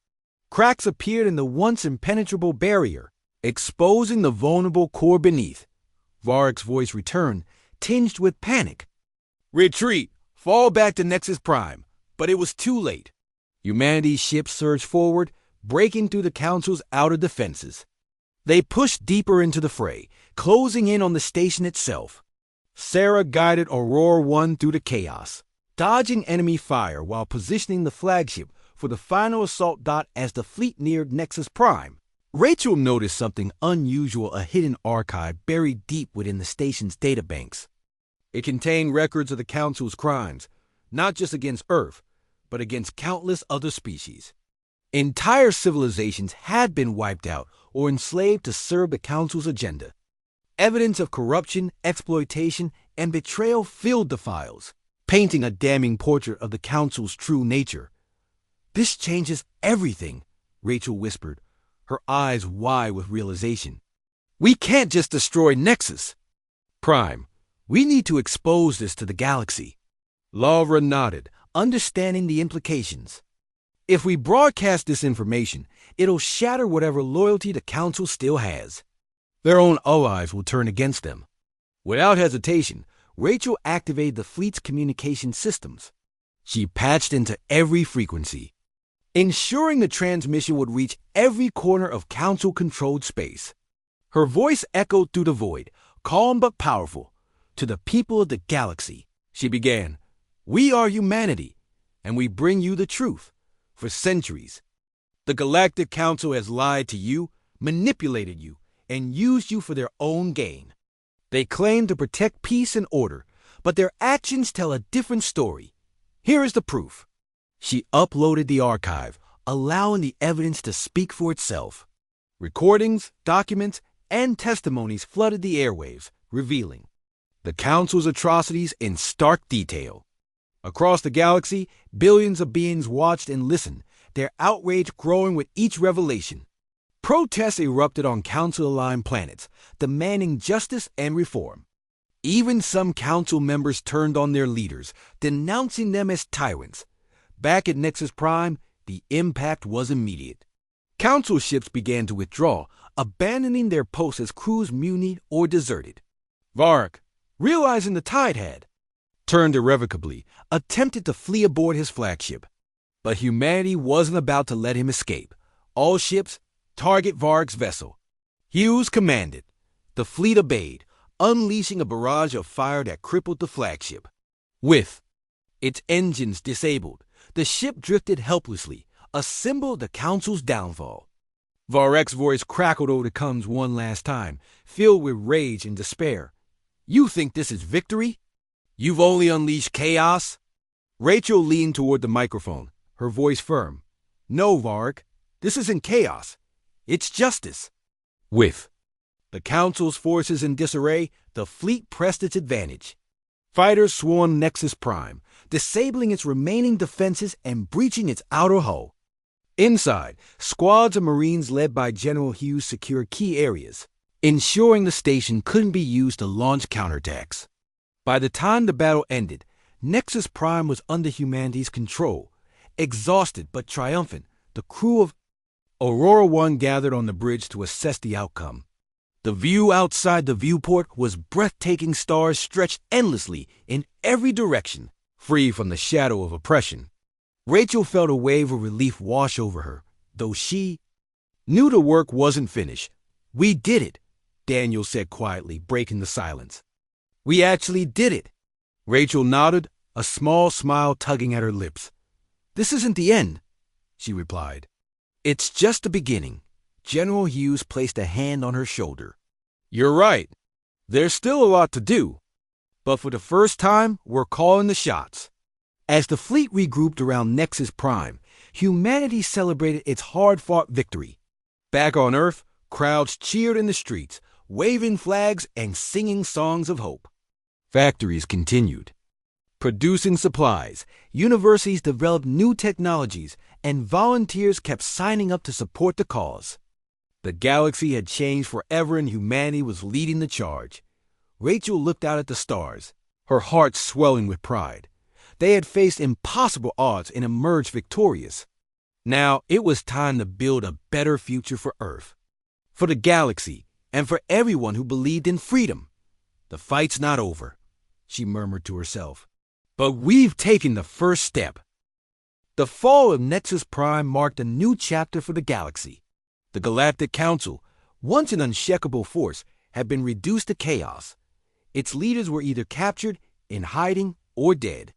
Cracks appeared in the once impenetrable barrier, exposing the vulnerable core beneath. Varroc's voice returned, tinged with panic. Retreat! Fall back to Nexus Prime. But it was too late. Humanity's ships surged forward, breaking through the Council's outer defenses. They pushed deeper into the fray, closing in on the station itself. Sarah guided Aurora 1 through the chaos, dodging enemy fire while positioning the flagship for the final assault dot as the fleet neared Nexus Prime. Rachel noticed something unusual, a hidden archive buried deep within the station's databanks. It contained records of the Council's crimes, not just against Earth, but against countless other species. Entire civilizations had been wiped out or enslaved to serve the Council's agenda. Evidence of corruption, exploitation, and betrayal filled the files, painting a damning portrait of the Council's true nature. This changes everything, Rachel whispered, her eyes wide with realization. We can't just destroy Nexus Prime. We need to expose this to the galaxy. Laura nodded, understanding the implications. If we broadcast this information, it'll shatter whatever loyalty the Council still has. Their own allies will turn against them. Without hesitation, Rachel activated the fleet's communication systems. She patched into every frequency, ensuring the transmission would reach every corner of Council-controlled space. Her voice echoed through the void, calm but powerful. To the people of the galaxy, she began, "We are humanity, and we bring you the truth. For centuries, the Galactic Council has lied to you, manipulated you, and used you for their own gain. They claim to protect peace and order, but their actions tell a different story. Here is the proof." She uploaded the archive, allowing the evidence to speak for itself. Recordings, documents, and testimonies flooded the airwaves, revealing the Council's atrocities in stark detail. Across the galaxy, billions of beings watched and listened, their outrage growing with each revelation. Protests erupted on Council-aligned planets, demanding justice and reform. Even some Council members turned on their leaders, denouncing them as tyrants. Back at Nexus Prime, the impact was immediate. Council ships began to withdraw, abandoning their posts as crews munied or deserted. Varroc, realizing the tide had turned irrevocably, attempted to flee aboard his flagship. But humanity wasn't about to let him escape. All ships, target Varroc's vessel. Hughes commanded. The fleet obeyed, unleashing a barrage of fire that crippled the flagship. With its engines disabled, the ship drifted helplessly, a symbol of the Council's downfall. Varroc's voice crackled over the comms one last time, filled with rage and despair. "You think this is victory? You've only unleashed chaos?" Rachel leaned toward the microphone, her voice firm. "No, Varroc, this isn't chaos. It's justice." With the Council's forces in disarray, the fleet pressed its advantage. Fighters swarmed Nexus Prime, disabling its remaining defenses and breaching its outer hull. Inside, squads of Marines led by General Hughes secured key areas, ensuring the station couldn't be used to launch counterattacks. By the time the battle ended, Nexus Prime was under humanity's control. Exhausted but triumphant, the crew of Aurora 1 gathered on the bridge to assess the outcome. The view outside the viewport was breathtaking. Stars stretched endlessly in every direction, free from the shadow of oppression. Rachel felt a wave of relief wash over her, though she knew the work wasn't finished. "We did it," Daniel said quietly, breaking the silence. "We actually did it." Rachel nodded, a small smile tugging at her lips. "This isn't the end," she replied. "It's just the beginning." General Hughes placed a hand on her shoulder. "You're right. There's still a lot to do. But for the first time, we're calling the shots." As the fleet regrouped around Nexus Prime, humanity celebrated its hard-fought victory. Back on Earth, crowds cheered in the streets, waving flags and singing songs of hope. Factories continued producing supplies, universities developed new technologies, and volunteers kept signing up to support the cause. The galaxy had changed forever and humanity was leading the charge. Rachel looked out at the stars, her heart swelling with pride. They had faced impossible odds and emerged victorious. Now it was time to build a better future for Earth, for the galaxy, and for everyone who believed in freedom. "The fight's not over," she murmured to herself. "But we've taken the first step." The fall of Nexus Prime marked a new chapter for the galaxy. The Galactic Council, once an unshakable force, had been reduced to chaos. Its leaders were either captured, in hiding, or dead.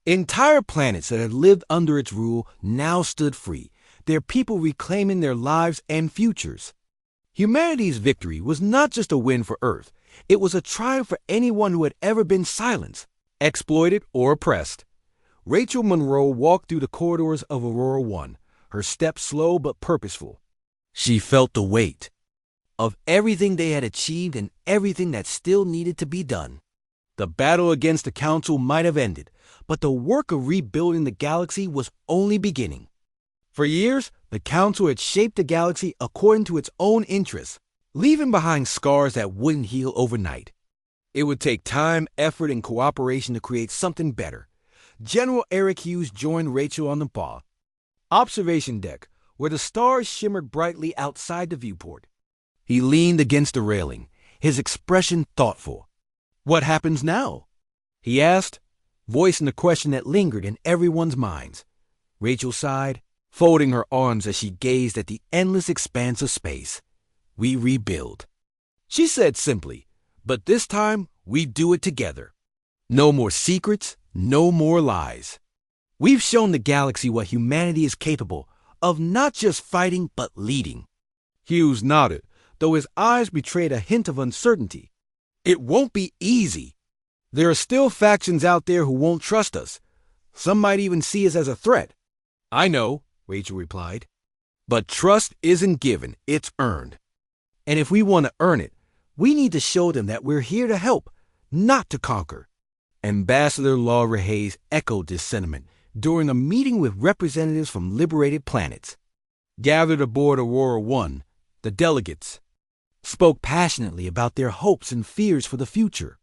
Entire planets that had lived under its rule now stood free, their people reclaiming their lives and futures. Humanity's victory was not just a win for Earth, it was a triumph for anyone who had ever been silenced, exploited, or oppressed. Rachel Monroe walked through the corridors of Aurora 1, her steps slow but purposeful. She felt the weight of everything they had achieved and everything that still needed to be done. The battle against the Council might have ended, but the work of rebuilding the galaxy was only beginning. For years, the Council had shaped the galaxy according to its own interests, leaving behind scars that wouldn't heal overnight. It would take time, effort, and cooperation to create something better. General Eric Hughes joined Rachel on the observation deck, where the stars shimmered brightly outside the viewport. He leaned against the railing, his expression thoughtful. "What happens now?" he asked, voicing the question that lingered in everyone's minds. Rachel sighed, folding her arms as she gazed at the endless expanse of space. "We rebuild," she said simply, "but this time we do it together. No more secrets, no more lies. We've shown the galaxy what humanity is capable of, not just fighting but leading." Hughes nodded, though his eyes betrayed a hint of uncertainty. "It won't be easy. There are still factions out there who won't trust us. Some might even see us as a threat." "I know," Rachel replied. "But trust isn't given, it's earned. And if we want to earn it, we need to show them that we're here to help, not to conquer." Ambassador Laura Hayes echoed this sentiment during a meeting with representatives from liberated planets. Gathered aboard Aurora 1, the delegates spoke passionately about their hopes and fears for the future.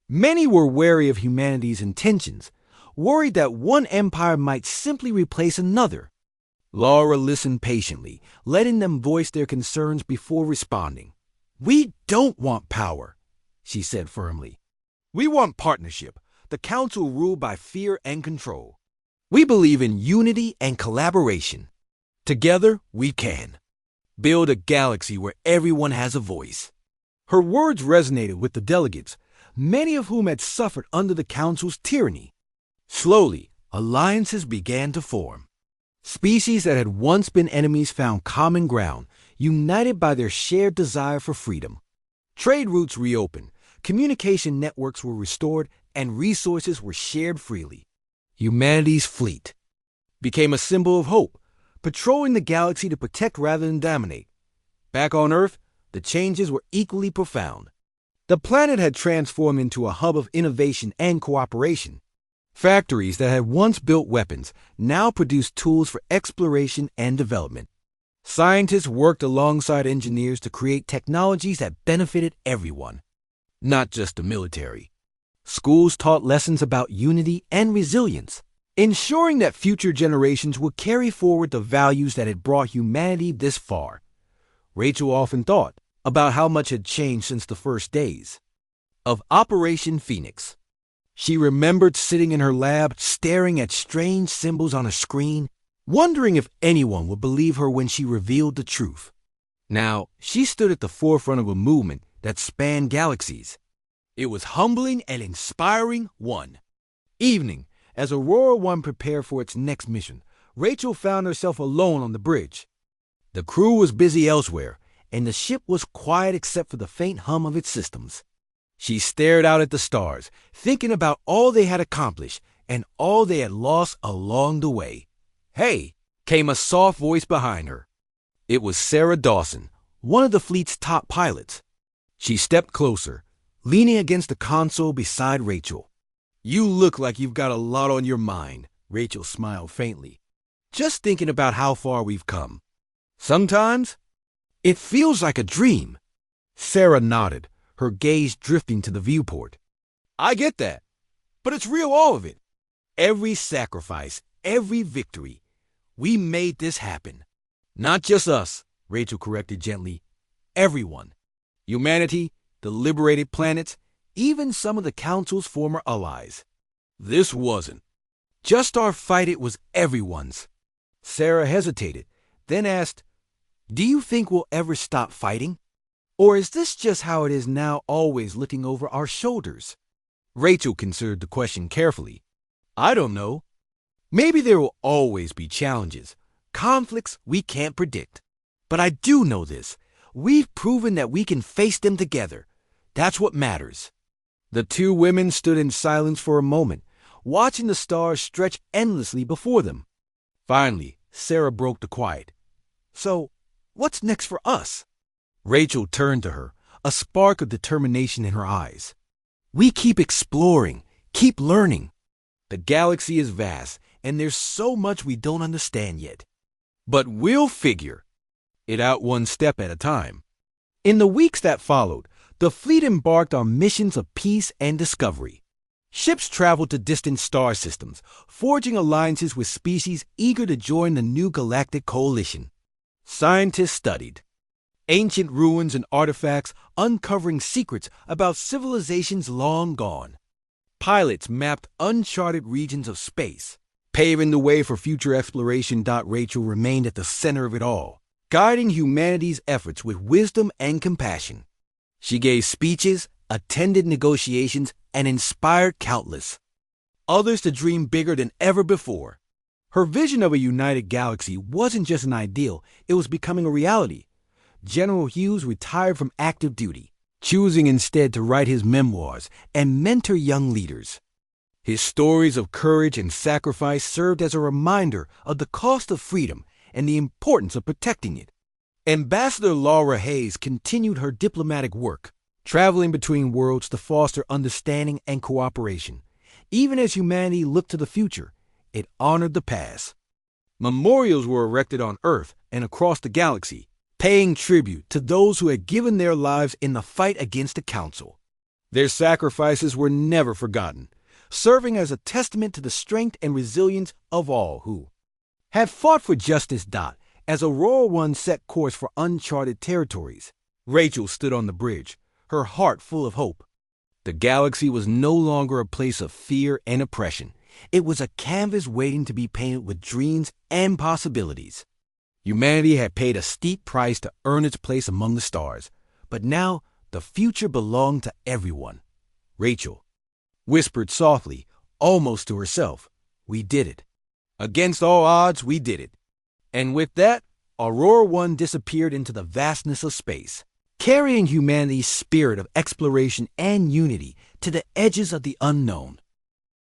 Many were wary of humanity's intentions, worried that one empire might simply replace another. Laura listened patiently, letting them voice their concerns before responding. "We don't want power," she said firmly. "We want partnership, the Council ruled by fear and control. We believe in unity and collaboration. Together, we can build a galaxy where everyone has a voice." Her words resonated with the delegates, many of whom had suffered under the Council's tyranny. Slowly, alliances began to form. Species that had once been enemies found common ground, united by their shared desire for freedom. Trade routes reopened, communication networks were restored, and resources were shared freely. Humanity's fleet became a symbol of hope, patrolling the galaxy to protect rather than dominate. Back on Earth, the changes were equally profound. The planet had transformed into a hub of innovation and cooperation. Factories that had once built weapons now produced tools for exploration and development. Scientists worked alongside engineers to create technologies that benefited everyone, not just the military. Schools taught lessons about unity and resilience, ensuring that future generations would carry forward the values that had brought humanity this far. Rachel often thought, about how much had changed since the first days of Operation Phoenix. She remembered sitting in her lab, staring at strange symbols on a screen, wondering if anyone would believe her when she revealed the truth. Now, she stood at the forefront of a movement that spanned galaxies. It was humbling and inspiring. One evening, as Aurora 1 prepared for its next mission, Rachel found herself alone on the bridge. The crew was busy elsewhere, and the ship was quiet except for the faint hum of its systems. She stared out at the stars, thinking about all they had accomplished and all they had lost along the way. "Hey!" came a soft voice behind her. It was Sarah Dawson, one of the fleet's top pilots. She stepped closer, leaning against the console beside Rachel. "You look like you've got a lot on your mind," Rachel smiled faintly. "Just thinking about how far we've come. Sometimes it feels like a dream." Sarah nodded, her gaze drifting to the viewport. "I get that, but it's real, all of it. Every sacrifice, every victory. We made this happen. Not just us," Rachel corrected gently. "Everyone. Humanity, the liberated planets, even some of the Council's former allies. This wasn't just our fight, it was everyone's." Sarah hesitated, then asked, "Do you think we'll ever stop fighting? Or is this just how it is now, always looking over our shoulders?" Rachel considered the question carefully. "I don't know. Maybe there will always be challenges, conflicts we can't predict. But I do know this. We've proven that we can face them together. That's what matters." The two women stood in silence for a moment, watching the stars stretch endlessly before them. Finally, Sarah broke the quiet. "So, what's next for us?" Rachel turned to her, a spark of determination in her eyes. "We keep exploring, keep learning. The galaxy is vast, and there's so much we don't understand yet. But we'll figure it out one step at a time." In the weeks that followed, the fleet embarked on missions of peace and discovery. Ships traveled to distant star systems, forging alliances with species eager to join the new galactic coalition. Scientists studied ancient ruins and artifacts, uncovering secrets about civilizations long gone. Pilots mapped uncharted regions of space, paving the way for future exploration. Rachel remained at the center of it all, guiding humanity's efforts with wisdom and compassion. She gave speeches, attended negotiations, and inspired countless others to dream bigger than ever before. Her vision of a united galaxy wasn't just an ideal, it was becoming a reality. General Hughes retired from active duty, choosing instead to write his memoirs and mentor young leaders. His stories of courage and sacrifice served as a reminder of the cost of freedom and the importance of protecting it. Ambassador Laura Hayes continued her diplomatic work, traveling between worlds to foster understanding and cooperation. Even as humanity looked to the future, it honored the past. Memorials were erected on Earth and across the galaxy, paying tribute to those who had given their lives in the fight against the Council. Their sacrifices were never forgotten, serving as a testament to the strength and resilience of all who had fought for justice. As Aurora 1 set course for uncharted territories, Rachel stood on the bridge, her heart full of hope. The galaxy was no longer a place of fear and oppression. It was a canvas waiting to be painted with dreams and possibilities. Humanity had paid a steep price to earn its place among the stars, but now the future belonged to everyone. Rachel whispered softly, almost to herself, "We did it. Against all odds, we did it." And with that, Aurora 1 disappeared into the vastness of space, carrying humanity's spirit of exploration and unity to the edges of the unknown.